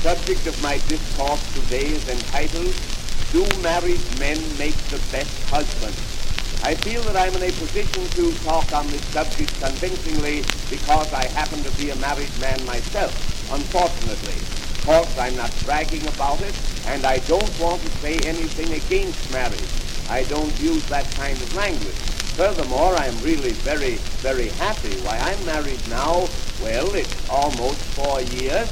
subject of my discourse today is entitled, Do Married Men Make the Best Husbands? I feel that I'm in a position to talk on this subject convincingly because I happen to be a married man myself, unfortunately. Of course, I'm not bragging about it, and I don't want to say anything against marriage. I don't use that kind of language. Furthermore, I'm really very, very happy. Why, I'm married now, well, it's almost 4 years.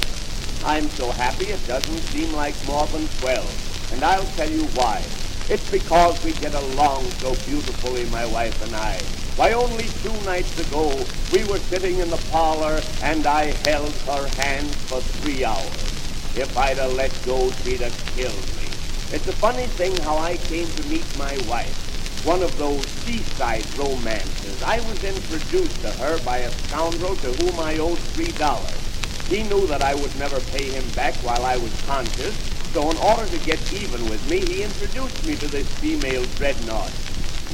I'm so happy it doesn't seem like more than 12. And I'll tell you why. It's because we get along so beautifully, my wife and I. Why, only 2 nights ago, we were sitting in the parlor, and I held her hand for 3 hours. If I'd have let go, she'd have killed me. It's a funny thing how I came to meet my wife. One of those seaside romances. I was introduced to her by a scoundrel to whom I owed $3. He knew that I would never pay him back while I was conscious, so in order to get even with me, he introduced me to this female dreadnought.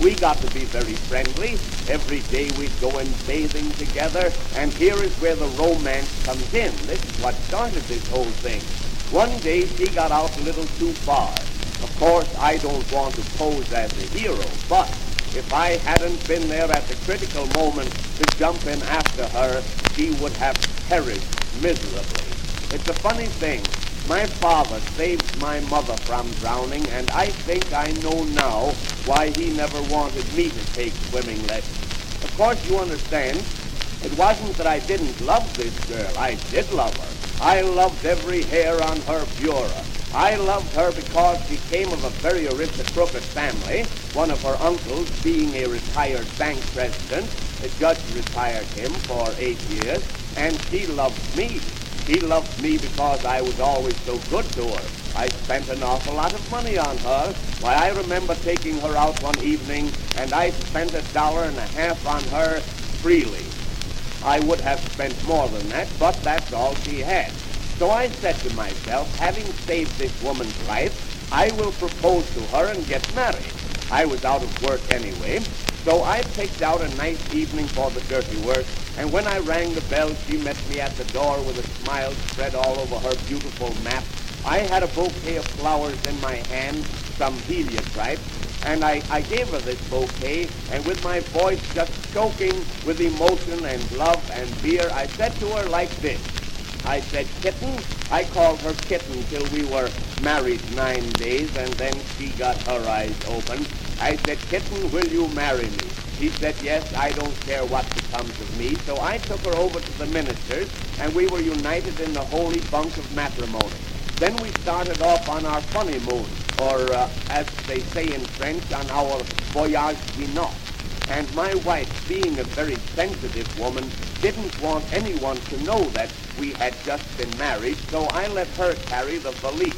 We got to be very friendly. Every day we'd go in bathing together, and here is where the romance comes in. This is what started this whole thing. One day she got out a little too far. Of course, I don't want to pose as a hero, but if I hadn't been there at the critical moment to jump in after her, she would have perished miserably. It's a funny thing. My father saved my mother from drowning, and I think I know now why he never wanted me to take swimming lessons. Of course, you understand, it wasn't that I didn't love this girl. I did love her. I loved every hair on her bureau. I loved her because she came of a very aristocratic family, one of her uncles being a retired bank president. The judge retired him for 8 years, and she loved me. She loved me because I was always so good to her. I spent an awful lot of money on her. Why, I remember taking her out one evening, and I spent $1.50 on her freely. I would have spent more than that, but that's all she had. So I said to myself, having saved this woman's life, I will propose to her and get married. I was out of work anyway, so I picked out a nice evening for the dirty work, and when I rang the bell, she met me at the door with a smile spread all over her beautiful map. I had a bouquet of flowers in my hand, some heliotrope, and I gave her this bouquet, and with my voice just choking with emotion and love and beer, I said to her like this. I said, Kitten. I called her Kitten till we were married 9 days, and then she got her eyes open. I said, Kitten, will you marry me? She said, yes, I don't care what becomes of me. So I took her over to the minister's, and we were united in the holy bunk of matrimony. Then we started off on our honeymoon, or as they say in French, on our voyage de noces. And my wife, being a very sensitive woman, didn't want anyone to know that we had just been married, so I let her carry the valise.